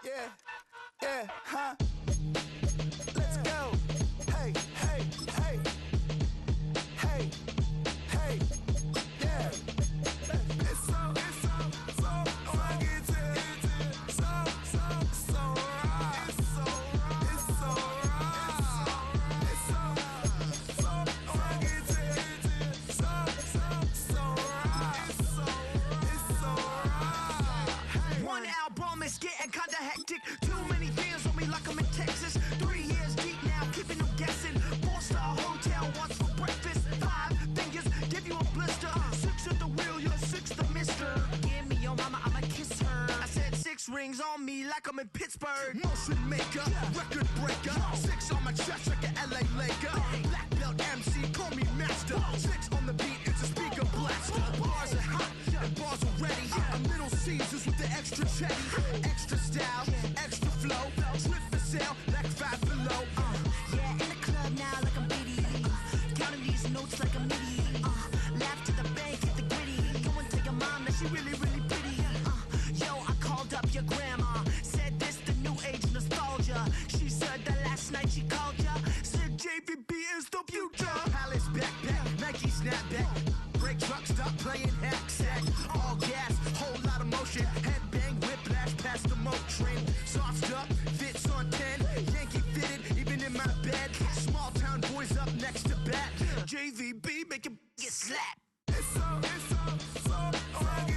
Yeah, yeah, huh? Let's go. Hey, hey, hey. Hey, hey, yeah. It's so rugged. So right. It's so right. It's so rugged. So right. It's so right. One album is getting kinda hectic. Too many fans on me like I'm in Texas. 3 years deep now, keeping them guessing. 4-star hotel, what's for breakfast? 5 fingers, give you a blister. 6 at the wheel, you're 6 the mister. Give me your mama, I'ma kiss her. I said 6 rings on me like I'm in Pittsburgh. Motion maker, record breaker. 6 on my chest like an LA Laker. Black belt MC, call me master. 6 on the beat, it's a speaker blaster. Bars are hot and bars are ready. I'm Little Caesars with the extra chetty. Extra style, extra flow. Trip for sale, like 5 below. Yeah, in the club now like I'm Biddy. Counting these notes like a MIDI. Laugh to the bank, hit the gritty. Go and tell your mom that she really, really pretty. Yo, I called up your grandma. Said this the new age nostalgia. She said that last night she called ya. Said JVB is the future. Palace backpack, Nike snapback. Break truck, stop playing hack sack. All gas, whole lot of motion. Headbang, whiplash, past the moat train. Soft up, fits on 10. Yankee fitted, even in my bed. Small town boys up next to bat. JVB make it get slapped. It's so rugged. So right.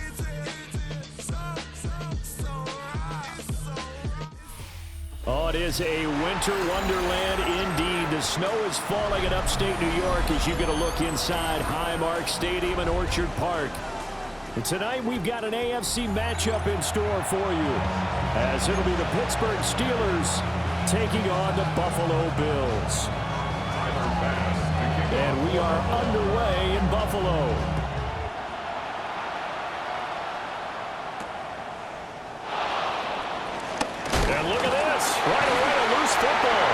Oh, it is a winter wonderland indeed. The snow is falling in upstate New York as you get a look inside Highmark Stadium in Orchard Park. And tonight we've got an AFC matchup in store for you, as it'll be the Pittsburgh Steelers taking on the Buffalo Bills. And we are underway in Buffalo. And look at this. Right away, a loose football.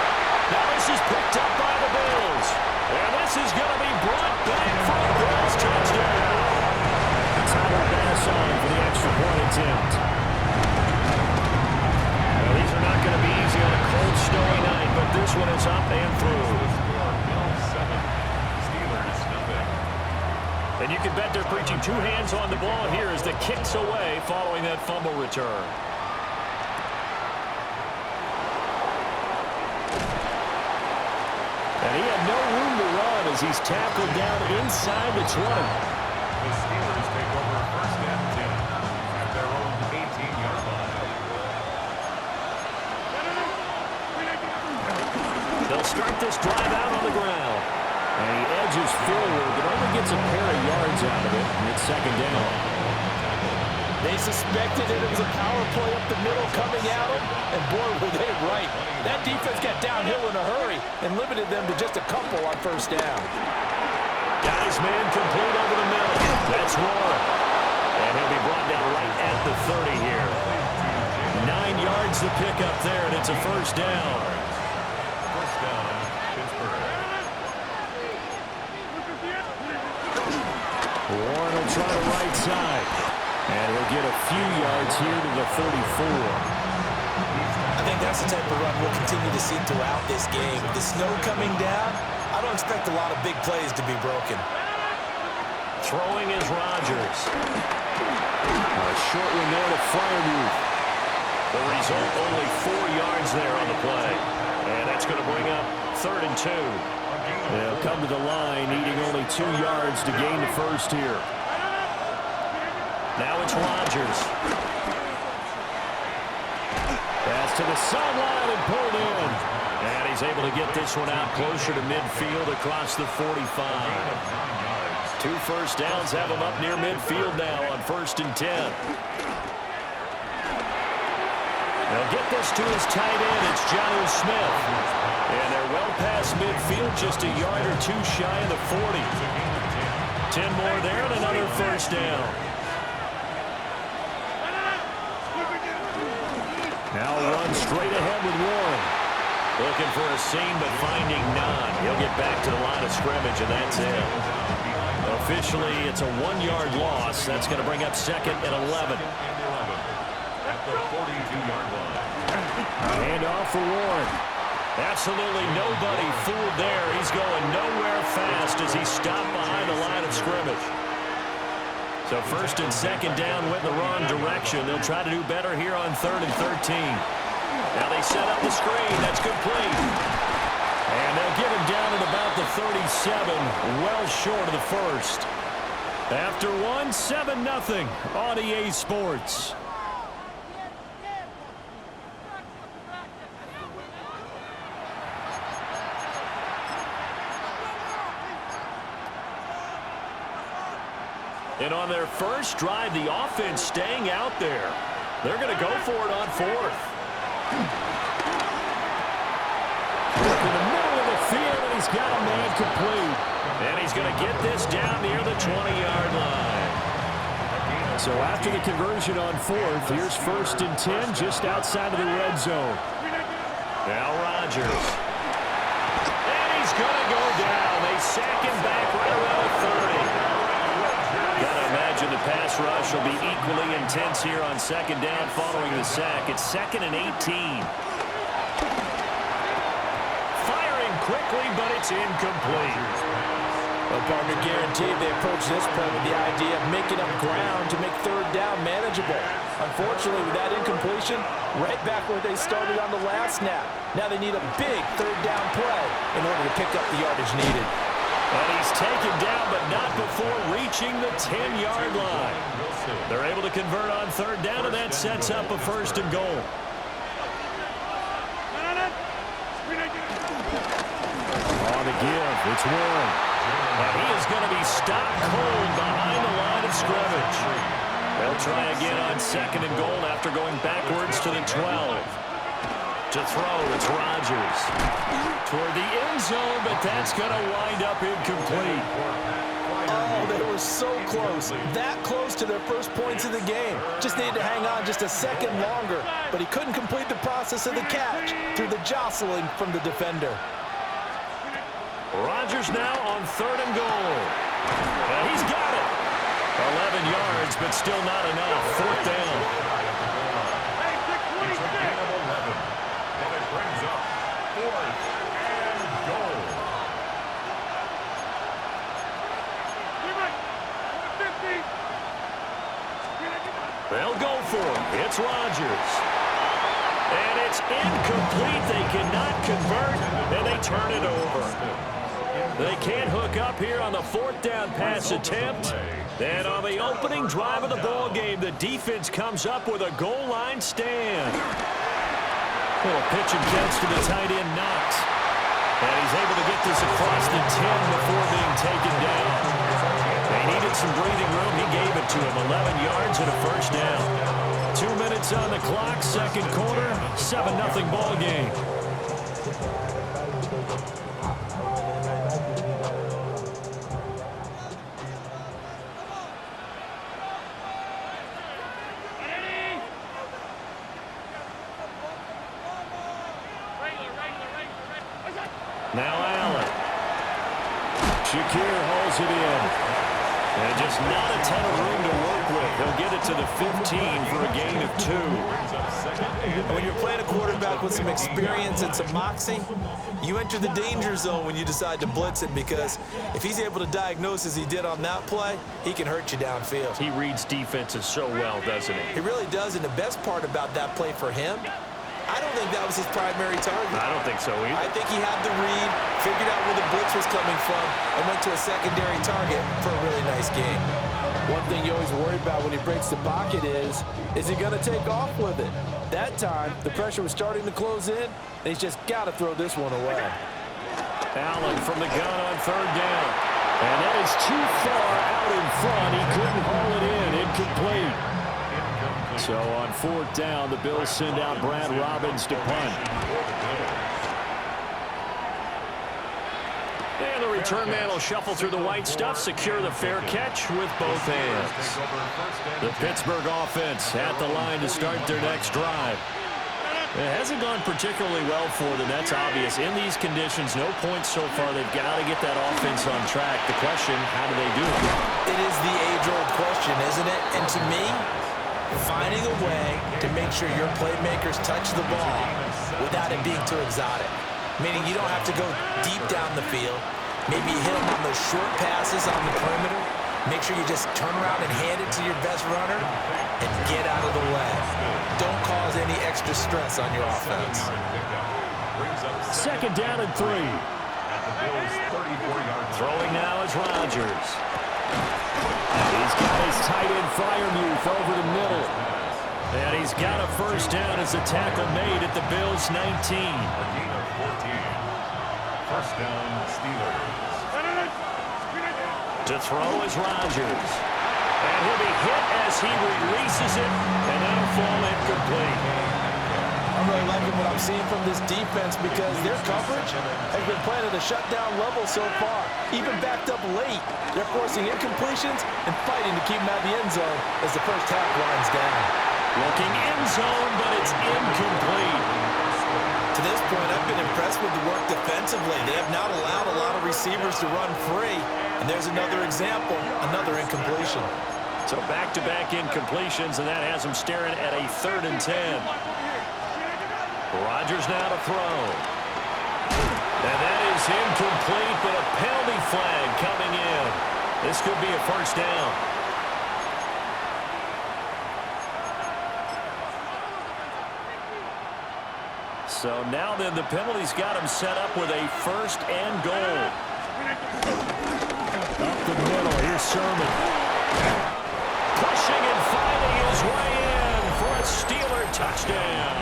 Now this is picked up by the Bills. And this is going to be brought back for a Bills touchdown. Tyler Bass on for the extra point attempt. Well, these are not going to be easy on a cold, snowy night, but this one is up and through. And you can bet they're preaching 2 hands on the ball here as the kick's away following that fumble return. And he had no room to run as he's tackled down inside the 20. The Steelers take over first and 10 at their own 18-yard line. They'll start this drive out on the ground. And he edges forward, but only gets a pair of yards out of it. And it's second down. They suspected it was a power play up the middle coming at them, and boy, were they right. That defense got downhill in a hurry and limited them to just a couple on first down. Guys, man, complete over the middle. That's Warren. And he'll be brought down right at the 30 here. 9 yards to pick up there, and it's a first down. First down, Pittsburgh. Warren will try the right side. And he'll get a few yards here to the 34. I think that's the type of run we'll continue to see throughout this game. With the snow coming down, I don't expect a lot of big plays to be broken. Throwing is Rodgers. A short one there to Freiermuth. The result, only 4 yards there on the play. And that's going to bring up 3rd and 2. They'll come to the line, needing only 2 yards to gain the first here. Now it's Rodgers. Pass to the sideline and pulled in. And he's able to get this one out closer to midfield across the 45. 2 first downs have him up near midfield now on 1st and 10. They'll get this to his tight end. It's Jonnu Smith. And they're well past midfield, just a yard or 2 shy of the 40. 10 more there and another first down. Now run straight ahead with Warren. Looking for a seam, but finding none. He'll get back to the line of scrimmage, and that's it. Officially, it's a 1-yard loss. That's going to bring up 2nd and 11. At the 42-yard line. Hand off for Warren. Absolutely nobody fooled there. He's going nowhere fast as he stopped behind the line of scrimmage. So first and second down went the wrong direction. They'll try to do better here on 3rd and 13. Now they set up the screen. That's complete. And they'll get him down at about the 37, well short of the first. After one, 7-0 on EA Sports. And on their first drive, the offense staying out there. They're going to go for it on 4th. Look in the middle of the field, and he's got a man complete. And he's going to get this down near the 20-yard line. So after the conversion on 4th, here's 1st and 10 just outside of the red zone. Now Rodgers. And he's going to go down. They sack him back right around the 30. Gotta imagine the pass rush will be equally intense here on 2nd down following the sack. It's 2nd and 18. Firing quickly, but it's incomplete. Well, partner, guaranteed they approach this play with the idea of making up ground to make 3rd down manageable. Unfortunately, with that incompletion, right back where they started on the last snap. Now they need a big 3rd down play in order to pick up the yardage needed. And he's taken down, but not before reaching the 10-yard line. They're able to convert on 3rd down, and that sets up a 1st and goal. On the give, it's Warren. And he is going to be stopped cold behind the line of scrimmage. They'll try again on 2nd and goal after going backwards to the 12. To throw, it's Rodgers. Toward the end zone, but that's going to wind up incomplete. Oh, they were so close. That close to their first points of the game. Just needed to hang on just a second longer, but he couldn't complete the process of the catch through the jostling from the defender. Rodgers now on 3rd and goal. And he's got it. 11 yards, but still not enough. 4th down. They'll go for it. It's Rodgers. And it's incomplete. They cannot convert, and they turn it over. They can't hook up here on the 4th down pass attempt. And on the opening drive of the ball game, the defense comes up with a goal line stand. Little pitch and catch to the tight end, Knox. And he's able to get this across the 10 before being taken down. They needed some breathing room. He gave it to him. 11 yards and a 1st down. 2 minutes on the clock, 2nd quarter, 7-0 ball game. Now Allen. Shakir hauls it in. And just not a ton of room to work with. He'll get it to the 15 for a gain of 2. And when you're playing a quarterback with some experience and some moxie, you enter the danger zone when you decide to blitz him, because if he's able to diagnose as he did on that play, he can hurt you downfield. He reads defenses so well, doesn't he? He really does, and the best part about that play for him, I don't think that was his primary target. I don't think so either. I think he had the read, figured out where the blitz was coming from, and went to a secondary target for a really nice game. One thing you always worry about when he breaks the pocket is he going to take off with it? That time, the pressure was starting to close in, and he's just got to throw this one away. Allen from the gun on 3rd down. And that is too far out in front. He couldn't haul it in. Incomplete. So on 4th down, the Bills send out Brad Robbins to punt. And the return man will shuffle through the white stuff, secure the fair catch with both hands. The Pittsburgh offense at the line to start their next drive. It hasn't gone particularly well for them. That's obvious. In these conditions, no points so far. They've got to get that offense on track. The question, how do they do it? It is the age-old question, isn't it? And to me, finding a way to make sure your playmakers touch the ball without it being too exotic. Meaning you don't have to go deep down the field. Maybe you hit them on those short passes on the perimeter. Make sure you just turn around and hand it to your best runner and get out of the way. Don't cause any extra stress on your offense. Second down and 3. Throwing now is Rodgers. He's got his tight end Freiermuth over the middle. And he's got a first down as a tackle made at the Bills' 19. First down, Steelers. To throw is Rodgers. And he'll be hit as he releases it, and that'll fall incomplete. I'm really liking what I'm seeing from this defense because their coverage has been playing at a shutdown level so far. Even backed up late, they're forcing incompletions and fighting to keep them out of the end zone as the first half winds down. Looking end zone, but it's incomplete. To this point, I've been impressed with the work defensively. They have not allowed a lot of receivers to run free. And there's another example, another incompletion. So back-to-back incompletions, and that has them staring at a 3rd and 10. Rodgers now to throw. And that is incomplete, but a penalty flag coming in. This could be a first down. So now then the penalty's got him set up with a 1st and goal. Up the middle, here's Sermon. Pushing and finding his way in for a Steeler touchdown.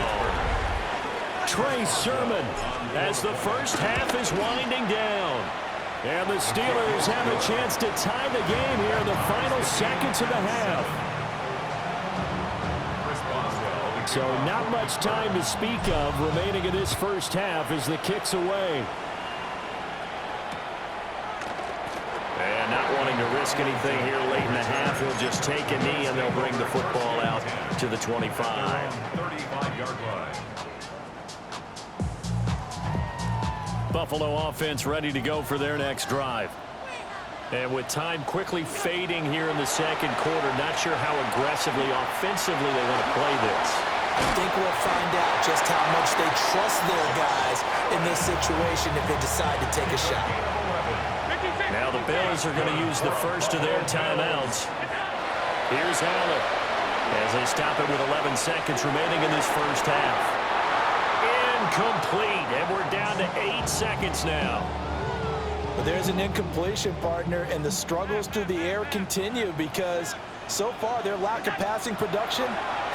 Trey Sermon as the first half is winding down. And the Steelers have a chance to tie the game here in the final seconds of the half. So not much time to speak of remaining in this first half as the kick's away. And not wanting to risk anything here late in the half, he'll just take a knee and they'll bring the football out to the 25. 35-yard line. Buffalo offense ready to go for their next drive. And with time quickly fading here in the second quarter, not sure how aggressively, offensively they want to play this. I think we'll find out just how much they trust their guys in this situation if they decide to take a shot. Now the Bills are going to use the first of their timeouts. Here's Allen as they stop it with 11 seconds remaining in this first half. Incomplete, and we're down to 8 seconds now. But there's an incompletion, partner, and the struggles through the air continue because so far their lack of passing production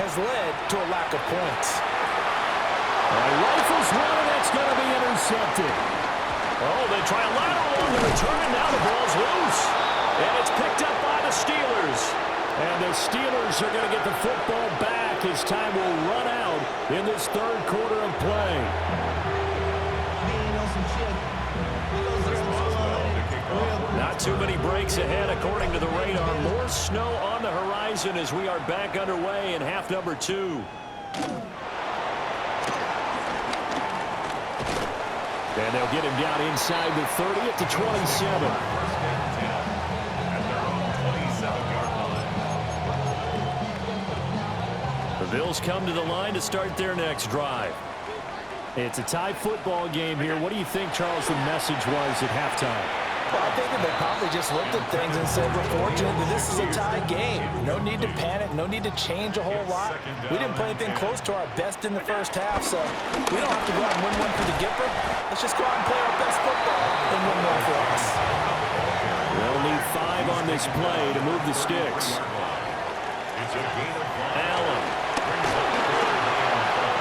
has led to a lack of points. Rifles one, and it's going to be intercepted. Oh, they try a lateral on the return. Now the ball's loose. And it's picked up by the Steelers. And the Steelers are going to get the football back as time will run out in this third quarter of play. Not too many breaks ahead according to the radar. More snow on the horizon as we are back underway in half number 2. And they'll get him down inside the 30 at the 27. The Bills come to the line to start their next drive. It's a tie football game here. What do you think, Charles, the message was at halftime? Well, I think that they probably just looked at things and said, we're fortunate that this is a tie game. No need to panic, no need to change a whole lot. We didn't play anything close to our best in the first half, so we don't have to go out and win one for the Gipper. Let's just go out and play our best football and win one for us. They'll need 5 on this play to move the sticks. Allen.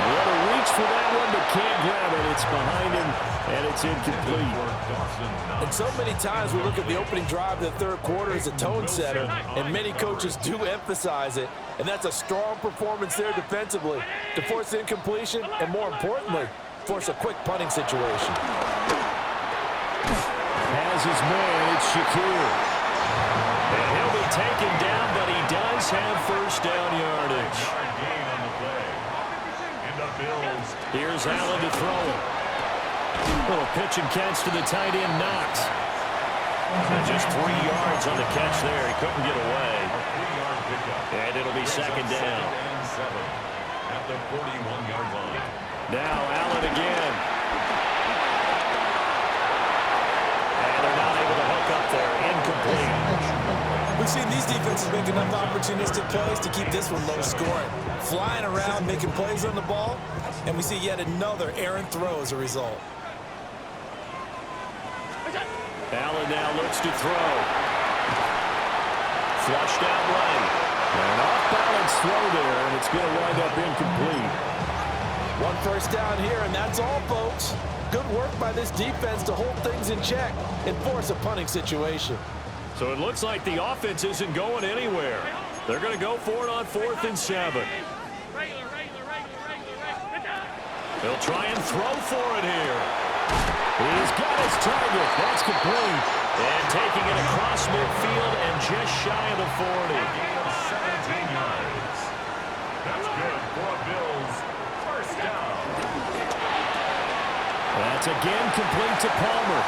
What a reach for that one, but can't grab it. It's behind him, and it's incomplete. And so many times we look at the opening drive of the third quarter as a tone setter, and many coaches do emphasize it, and that's a strong performance there defensively to force incompletion and, more importantly, force a quick punting situation. Has his man, it's Shakir. And he'll be taken down, but he does have first down yardage. Here's Allen to throw it. Little pitch and catch to the tight end, Knox. And just 3 yards on the catch there. He couldn't get away. And it'll be second down. At the 41-yard line. Now Allen again. And they're not able to hook up there. Incomplete. We've seen these defenses make enough opportunistic plays to keep this one low scoring. Flying around, making plays on the ball, and we see yet another errant throw as a result. Allen now looks to throw. Flushed out right. An off-balance throw there, and it's going to wind up incomplete. 1 first down here, and that's all, folks. Good work by this defense to hold things in check and force a punting situation. So it looks like the offense isn't going anywhere. They're going to go for it on 4th and 7. They'll try and throw for it here. He's got his target. That's complete. And taking it across midfield and just shy of the 40. 17 yards. That's good for a Bills first down. That's again complete to Palmer.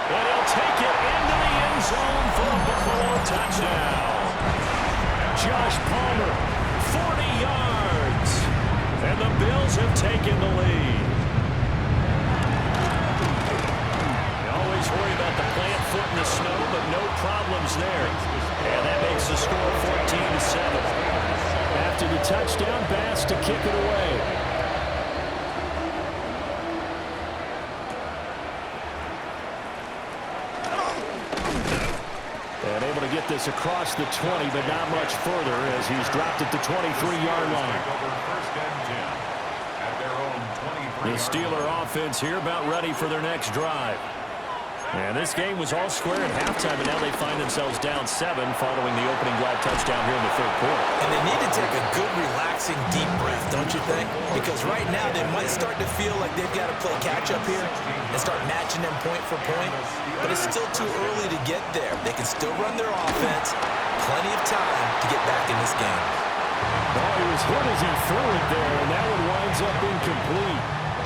And he'll take it into the end zone for a Buffalo touchdown. Josh Palmer, 40 yards. And the Bills have taken the lead. You always worry about the plant foot in the snow, but no problems there. And that makes the score 14-7. After the touchdown, Bass to kick it away. And able to get this across the 20, but not much further as he's dropped it to 23-yard line. The Steeler offense here about ready for their next drive. And this game was all square at halftime, and now they find themselves down 7 following the opening drive touchdown here in the 3rd quarter. And they need to take a good, relaxing, deep breath, don't you think? Because right now they might start to feel like they've got to play catch-up here and start matching them point for point. But it's still too early to get there. They can still run their offense. Plenty of time to get back in this game. Oh, he was hit as he threw it there, and that one winds up incomplete.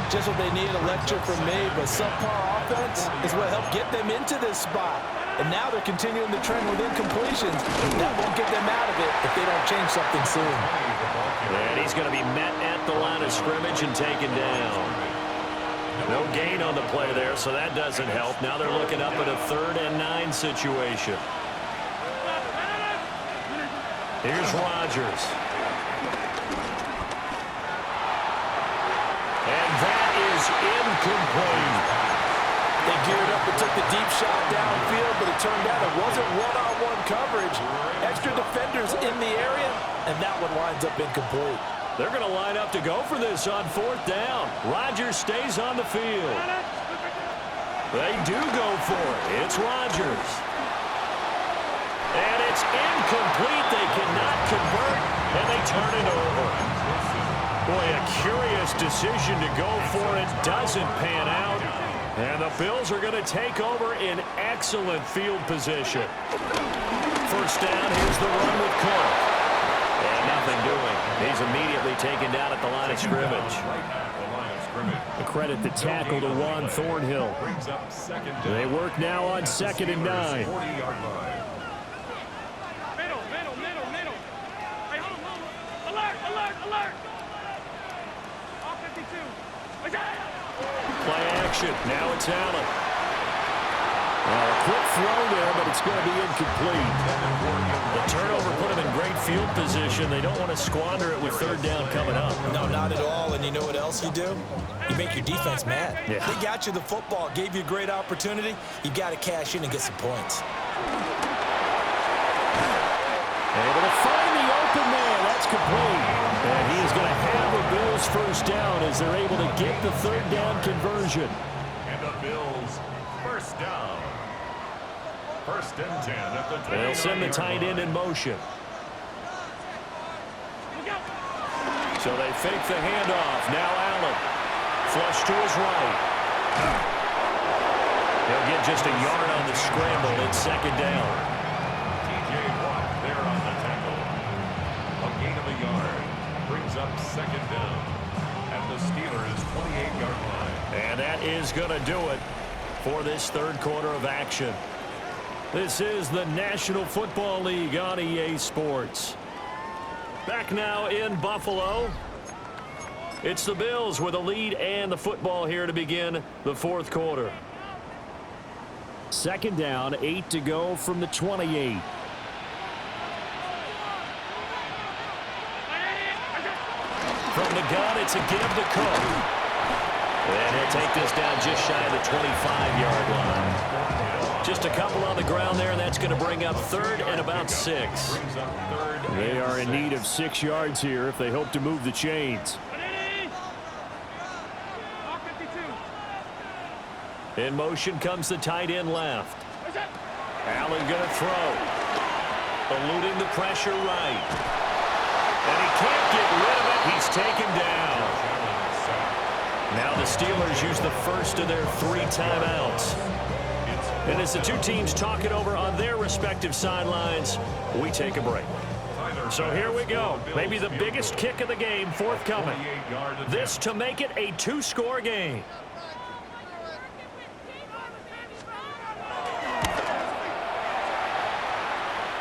Just what they need, a lecture from me, but subpar offense is what helped get them into this spot. And now they're continuing the trend with incompletions. That won't get them out of it if they don't change something soon. And he's going to be met at the line of scrimmage and taken down. No gain on the play there, so that doesn't help. Now they're looking up at a 3rd and 9 situation. Here's Rodgers. And that is incomplete. They geared up and took the deep shot downfield, but it turned out it wasn't one-on-one coverage. Extra defenders in the area, and that one winds up incomplete. They're going to line up to go for this on 4th down. Rodgers stays on the field. They do go for it. It's Rodgers. And it's incomplete. They cannot convert, and they turn it over. Boy, a curious decision to go for it. Doesn't pan out. And the Bills are going to take over in excellent field position. First down, here's the run with Cook. And nothing doing. He's immediately taken down at the line of scrimmage. A credit the tackle to Juan Thornhill. They work now on 2nd and 9. Play action. Now it's Allen. A quick throw there, but it's going to be incomplete. The turnover put them in great field position. They don't want to squander it with 3rd down coming up. No, not at all. And you know what else you do? You make your defense mad. Yeah. They got you the football, gave you a great opportunity. You got to cash in and get some points. Able to find the open man. That's complete. And he's going to have the Bills first down as they're able to get the 3rd down conversion. And the Bills first down. 1st and 10 at the 20. They'll send the tight end in motion. So they fake the handoff. Now Allen. Flush to his right. He'll get just a yard on the scramble. It's 2nd down. TJ Watt there on the tackle. A gain of a yard. Brings up 2nd down. At the Steelers' 28-yard line. And that is going to do it for this third quarter of action. This is the National Football League on EA Sports. Back now in Buffalo. It's the Bills with a lead and the football here to begin the fourth quarter. Second down, 8 to go from the 28. From the gun, it's a give to Cook. And he'll take this down just shy of the 25-yard line. Just a couple on the ground there, and that's going to bring up third and about 6. They are in need of 6 yards here if they hope to move the chains. In motion comes the tight end left. Allen going to throw. Eluding the pressure right. And he can't get rid of it. He's taken down. Now the Steelers use the first of their 3 timeouts. And as the two teams talk it over on their respective sidelines, we take a break. So here we go. Maybe the biggest kick of the game forthcoming. This to make it a 2-score game.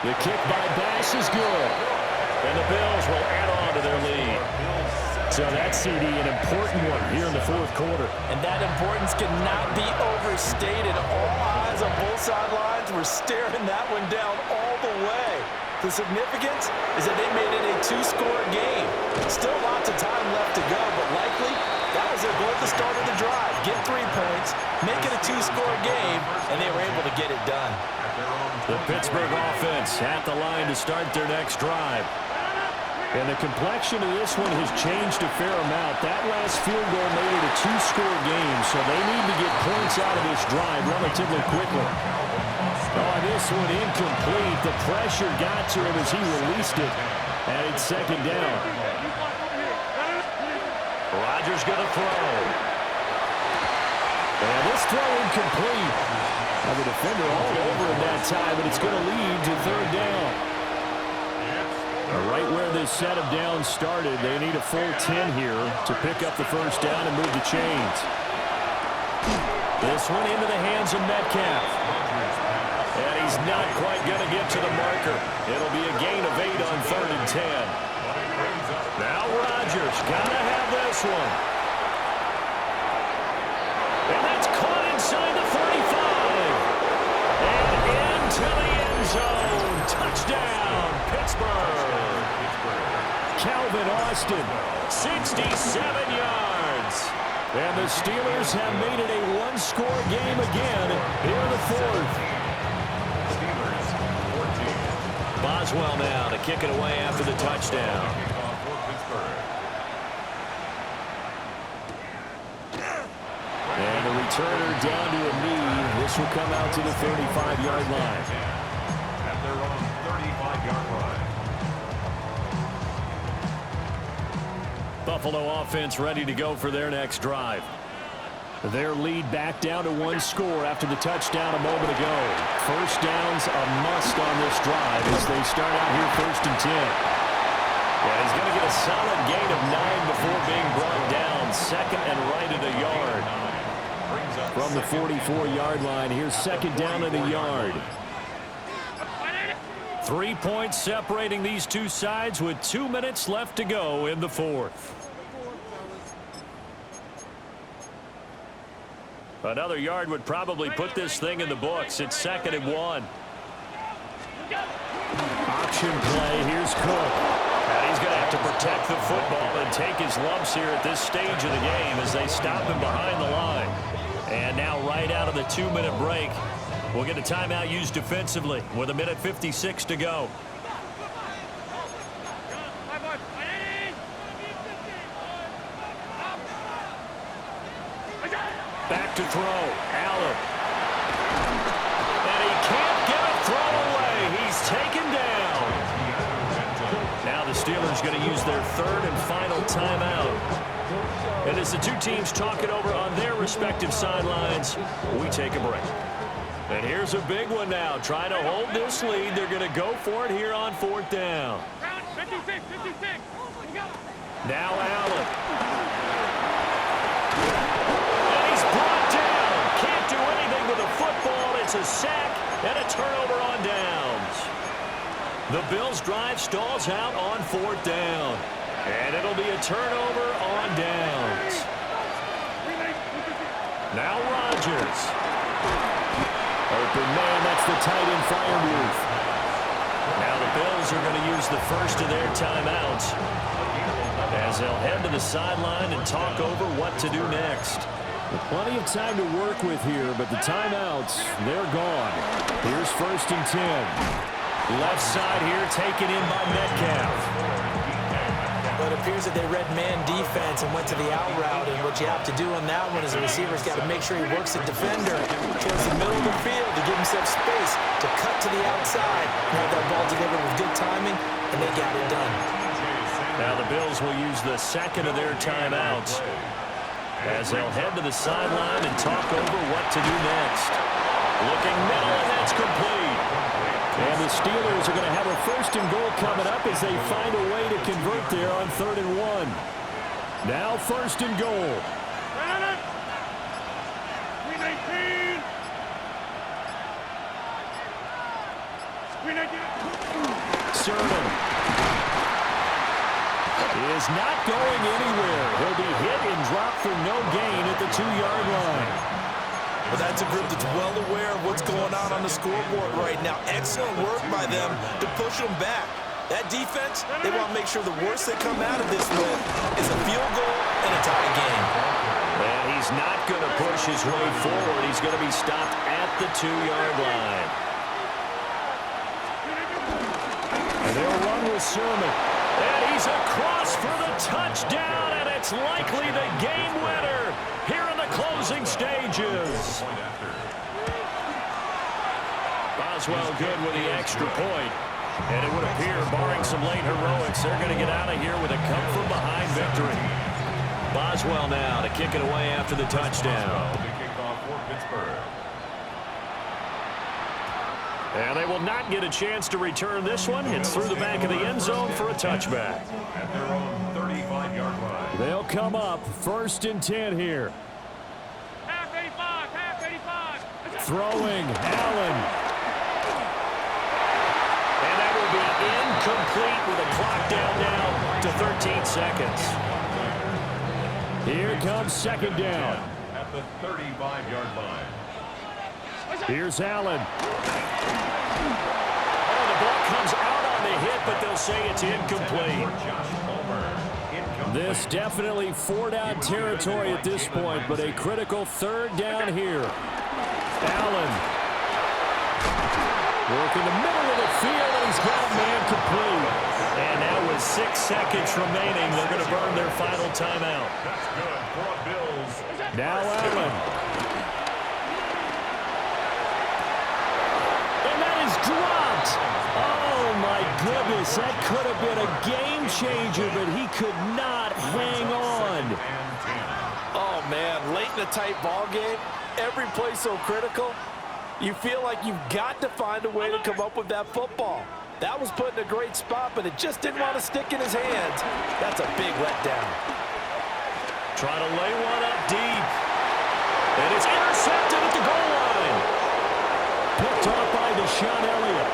The kick by Bass is good. And the Bills will add on to their lead. So that CD, an important one here in the fourth quarter. And that importance cannot be overstated. All eyes on both sidelines were staring that one down all the way. The significance is that they made it a 2-score game. Still lots of time left to go, but likely that was their goal at the start of the drive. Get 3 points, make it a 2-score game, and they were able to get it done. The Pittsburgh offense at the line to start their next drive. And the complexion of this one has changed a fair amount. That last field goal made it a 2-score game, so they need to get points out of this drive relatively quickly. Oh, this one incomplete. The pressure got to him as he released it. And it's second down. Rodgers going to throw. And this throw incomplete. Now the defender all over him that time, but it's going to lead to third down. Right where this set of downs started, they need a full 10 here to pick up the first down and move the chains. This one into the hands of Metcalf. And he's not quite going to get to the marker. It'll be a gain of 8 on third and 10. Now Rodgers got to have this one. And that's caught inside the 35. And into the end zone. Touchdown, Pittsburgh. Calvin Austin, 67 yards. And the Steelers have made it a 1-score game again here in the fourth. Boswell now to kick it away after the touchdown. And the returner down to a knee. This will come out to the 35-yard line. At their own 35-yard line. Buffalo offense ready to go for their next drive. Their lead back down to 1 score after the touchdown a moment ago. First down's a must on this drive as they start out here first and 10. Yeah, he's going to get a solid gain of 9 before being brought down. Second and right at a yard. From the 44-yard line, here's second down at a yard. 3 points separating these two sides with 2 minutes left to go in the fourth. Another yard would probably put this thing in the books. It's second and 1. Option play. Here's Cook. And he's going to have to protect the football and take his lumps here at this stage of the game as they stop him behind the line. And now right out of the 2-minute break, we'll get a timeout used defensively with 1:56 to go. Back to throw. Allen. And he can't get a throw away. He's taken down. Now the Steelers going to use their third and final timeout. And as the two teams talk it over on their respective sidelines, we take a break. And here's a big one now. Trying to hold this lead. They're going to go for it here on fourth down. 56. Now Allen. And he's brought down. Can't do anything gets a sack and a turnover on downs. The Bills' drive stalls out on 4th down. And it'll be a turnover on downs. Now Rodgers. Open man, that's the tight end Freiermuth. Now the Bills are going to use the first of their timeouts as they'll head to the sideline and talk over what to do next. Plenty of time to work with here, but the timeouts, they're gone. Here's 1st and 10. Left side here taken in by Metcalf. But it appears that they read man defense and went to the out route. And what you have to do on that one is the receiver's got to make sure he works the defender towards the middle of the field to give himself space to cut to the outside and have that ball delivered with good timing, and they got it done. Now the Bills will use the second of their timeouts as they'll head to the sideline and talk over what to do next. Looking middle, and that's complete. And the Steelers are going to have a 1st and goal coming up as they find a way to convert there on 3rd and 1. Now 1st and goal. Sermon is not going anywhere. He'll be hit and dropped for no gain at the 2-yard line. But that's a group that's well aware of what's going on the scoreboard right now. Excellent work by them to push them back. That defense, they want to make sure the worst they come out of this with is a field goal and a tie game. And he's not going to push his way forward. He's going to be stopped at the 2-yard line. And they'll run with Sermon. And he's across for the touchdown, and it's likely the game winner here in the closing stages. Boswell good with the extra point. And it would appear, barring some late heroics, they're going to get out of here with a come-from-behind victory. Boswell now to kick it away after the touchdown. And they will not get a chance to return this one. It's through the back of the end zone for a touchback. At their own 35-yard line. They'll come up 1st and 10 here. Half 85. Throwing, Allen. And that will be incomplete with a clock down now to 13 seconds. Here comes 2nd down. At the 35-yard line. Here's Allen. Oh, the ball comes out on the hit, but they'll say it's incomplete. This definitely 4-down territory at this point, but a critical 3rd down here. Allen. Working the middle of the field, and he's got a man complete. And now with 6 seconds remaining, they're going to burn their final timeout. That's good for Bills. Now Allen. And that is dropped. Oh, my goodness. That could have been a game changer, but he could not hang on. Oh, man, late in a tight ball game, every play so critical. You feel like you've got to find a way to come up with that football. That was put in a great spot, but it just didn't want to stick in his hands. That's a big letdown. Trying to lay one up deep. And it's intercepted at the goal line. Picked off by Deshaun Elliott.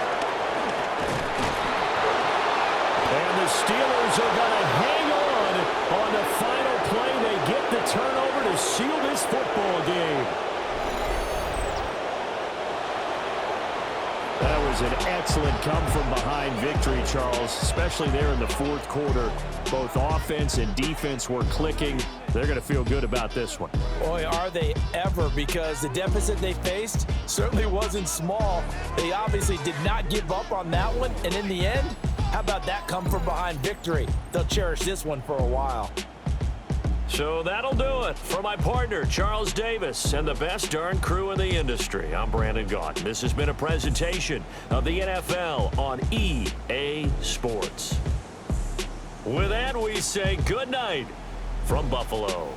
And the Steelers are going to hang on the final play. They get the turnover to seal this football game. That was an excellent come-from-behind victory, Charles, especially there in the 4th quarter. Both offense and defense were clicking. They're going to feel good about this one. Boy, are they ever, because the deficit they faced certainly wasn't small. They obviously did not give up on that one, and in the end, how about that come-from-behind victory? They'll cherish this one for a while. So that'll do it for my partner, Charles Davis, and the best darn crew in the industry. I'm Brandon Gaunt. This has been a presentation of the NFL on EA Sports. With that, we say good night from Buffalo.